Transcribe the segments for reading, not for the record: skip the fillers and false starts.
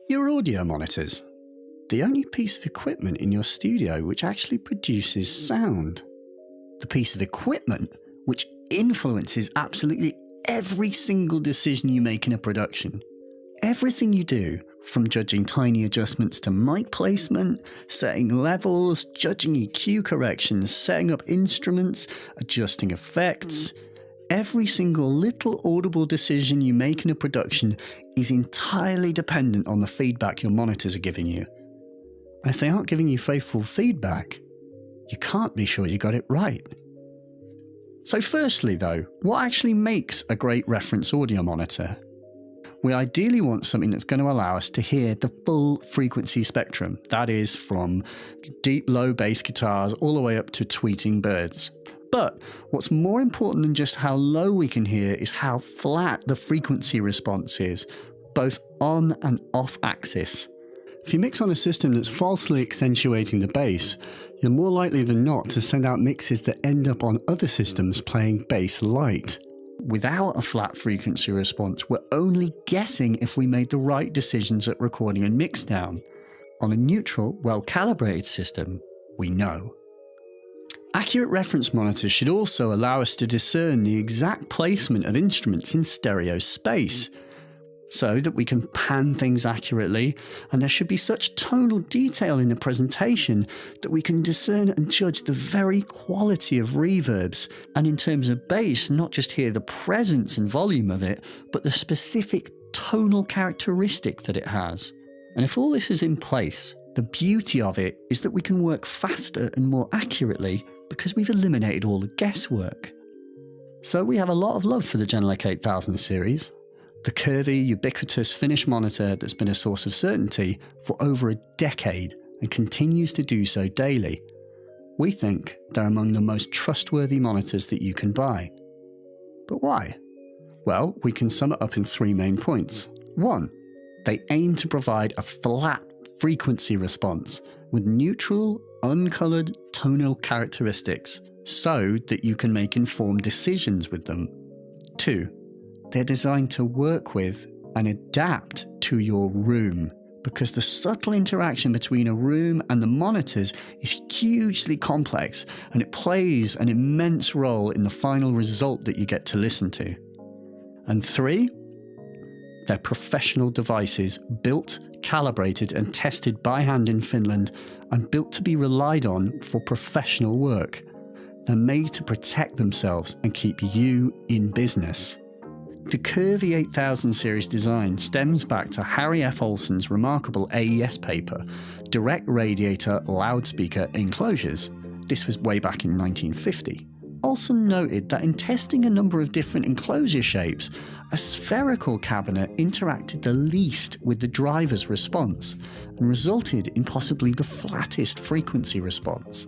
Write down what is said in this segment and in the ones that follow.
Your audio monitors. The only piece of equipment in your studio which actually produces sound. The piece of equipment which influences absolutely every single decision you make in a production. Everything you do, from judging tiny adjustments to mic placement, setting levels, judging EQ corrections, setting up instruments, adjusting effects. Every single little audible decision you make in a production is entirely dependent on the feedback your monitors are giving you. And if they aren't giving you faithful feedback, you can't be sure you got it right. So firstly though, what actually makes a great reference audio monitor? We ideally want something that's going to allow us to hear the full frequency spectrum. That is from deep low bass guitars all the way up to tweeting birds. But what's more important than just how low we can hear is how flat the frequency response is, both on and off axis. If you mix on a system that's falsely accentuating the bass, you're more likely than not to send out mixes that end up on other systems playing bass light. Without a flat frequency response, we're only guessing if we made the right decisions at recording and mixdown. On a neutral, well-calibrated system, we know. Accurate reference monitors should also allow us to discern the exact placement of instruments in stereo space, so that we can pan things accurately, and there should be such tonal detail in the presentation that we can discern and judge the very quality of reverbs, and in terms of bass, not just hear the presence and volume of it, but the specific tonal characteristic that it has. And if all this is in place, the beauty of it is that we can work faster and more accurately because we've eliminated all the guesswork. So we have a lot of love for the Genelec 8000 series, the curvy, ubiquitous Finnish monitor that's been a source of certainty for over a decade and continues to do so daily. We think they're among the most trustworthy monitors that you can buy. But why? Well, we can sum it up in 3 main points. 1. They aim to provide a flat frequency response with neutral, uncoloured tonal characteristics so that you can make informed decisions with them. 2. They're designed to work with and adapt to your room, because the subtle interaction between a room and the monitors is hugely complex, and it plays an immense role in the final result that you get to listen to. And 3, they're professional devices built, calibrated and tested by hand in Finland and built to be relied on for professional work. They're made to protect themselves and keep you in business. The curvy 8000 series design stems back to Harry F. Olsen's remarkable AES paper, Direct Radiator Loudspeaker Enclosures. This was way back in 1950. Olsen noted that in testing a number of different enclosure shapes, a spherical cabinet interacted the least with the driver's response and resulted in possibly the flattest frequency response.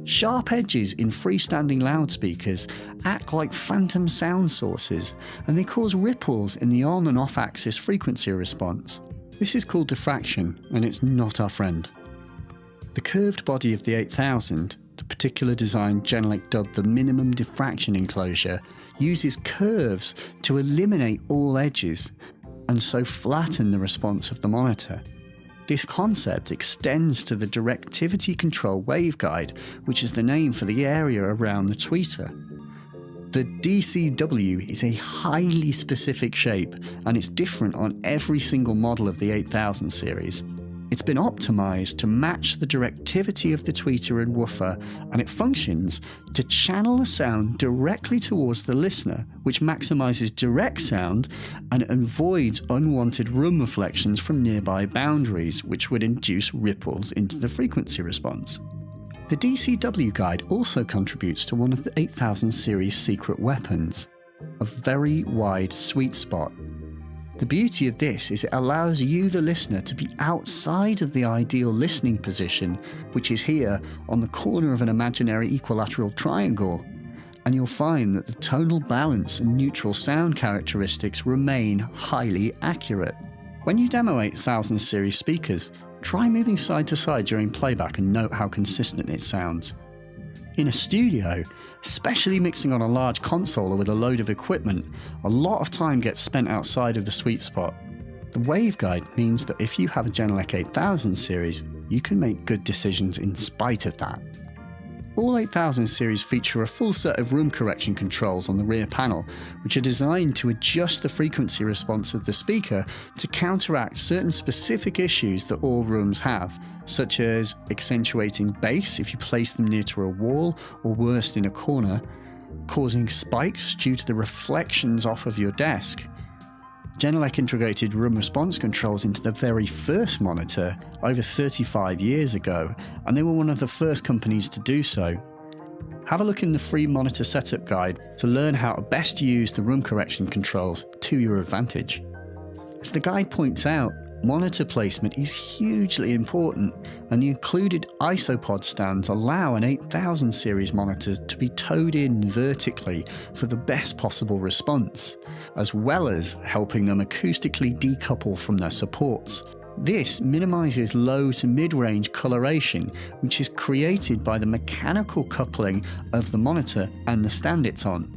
Sharp edges in freestanding loudspeakers act like phantom sound sources, and they cause ripples in the on and off axis frequency response. This is called diffraction, and it's not our friend. The curved body of the 8000, the particular design Genelec dubbed the minimum diffraction enclosure, uses curves to eliminate all edges, and so flatten the response of the monitor. This concept extends to the directivity control waveguide, which is the name for the area around the tweeter. The DCW is a highly specific shape, and it's different on every single model of the 8000 series. It's been optimized to match the directivity of the tweeter and woofer, and it functions to channel the sound directly towards the listener, which maximizes direct sound and avoids unwanted room reflections from nearby boundaries, which would induce ripples into the frequency response. The DCW guide also contributes to one of the 8000 series secret weapons, a very wide sweet spot. The beauty of this is it allows you, the listener, to be outside of the ideal listening position, which is here on the corner of an imaginary equilateral triangle, and you'll find that the tonal balance and neutral sound characteristics remain highly accurate. When you demo 8000 series speakers, try moving side to side during playback and note how consistent it sounds. In a studio, especially mixing on a large console or with a load of equipment, a lot of time gets spent outside of the sweet spot. The The waveguide means that if you have a Genelec 8000 series, you can make good decisions in spite of that. All 8000 series feature a full set of room correction controls on the rear panel, which are designed to adjust the frequency response of the speaker to counteract certain specific issues that all rooms have, such as accentuating bass if you place them near to a wall or worse in a corner, causing spikes due to the reflections off of your desk. Genelec integrated room response controls into the very first monitor over 35 years ago, and they were one of the first companies to do so. Have a look in the free monitor setup guide to learn how to best use the room correction controls to your advantage. As the guide points out, monitor placement is hugely important, and the included isopod stands allow an 8000 series monitor to be towed in vertically for the best possible response, as well as helping them acoustically decouple from their supports. This minimises low to mid-range coloration, which is created by the mechanical coupling of the monitor and the stand it's on.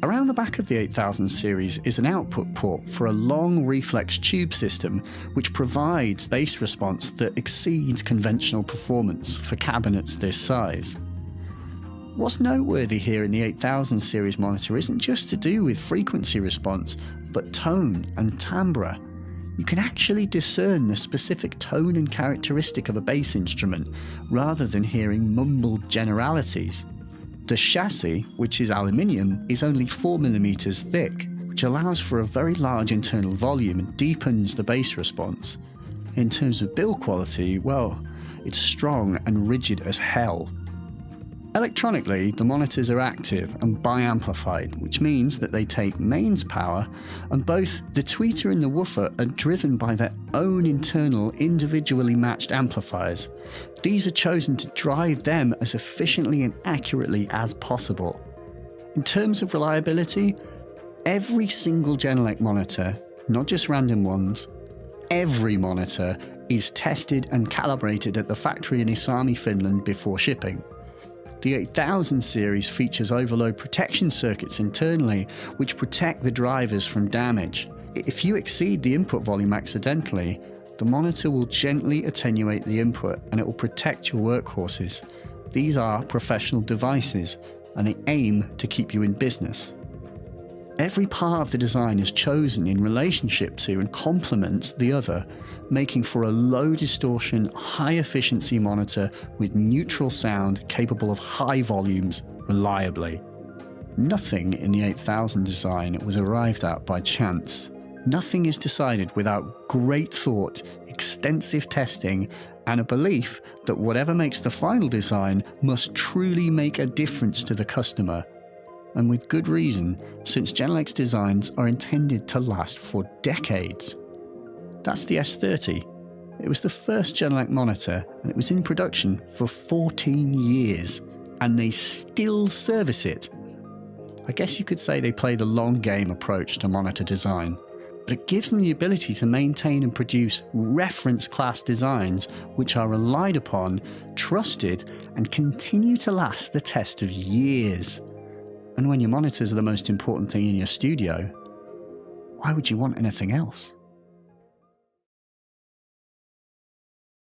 Around the back of the 8000 series is an output port for a long reflex tube system which provides bass response that exceeds conventional performance for cabinets this size. What's noteworthy here in the 8000 series monitor isn't just to do with frequency response, but tone and timbre. You can actually discern the specific tone and characteristic of a bass instrument, rather than hearing mumbled generalities. The chassis, which is aluminium, is only 4mm thick, which allows for a very large internal volume and deepens the bass response. In terms of build quality, well, it's strong and rigid as hell. Electronically, the monitors are active and bi-amplified, which means that they take mains power, and both the tweeter and the woofer are driven by their own internal individually matched amplifiers. These are chosen to drive them as efficiently and accurately as possible. In terms of reliability, every single Genelec monitor, not just random ones, every monitor is tested and calibrated at the factory in Isami, Finland before shipping. The 8000 series features overload protection circuits internally, which protect the drivers from damage. If you exceed the input volume accidentally, the monitor will gently attenuate the input and it will protect your workhorses. These are professional devices, and they aim to keep you in business. Every part of the design is chosen in relationship to and complements the other, making for a low distortion, high efficiency monitor with neutral sound capable of high volumes reliably. Nothing in the 8000 design was arrived at by chance. Nothing is decided without great thought, extensive testing, and a belief that whatever makes the final design must truly make a difference to the customer. And with good reason, since Genelec's designs are intended to last for decades. That's the S30. It was the first Genelec monitor, and it was in production for 14 years, and they still service it. I guess you could say they play the long game approach to monitor design, but it gives them the ability to maintain and produce reference class designs which are relied upon, trusted, and continue to last the test of years. And when your monitors are the most important thing in your studio, why would you want anything else?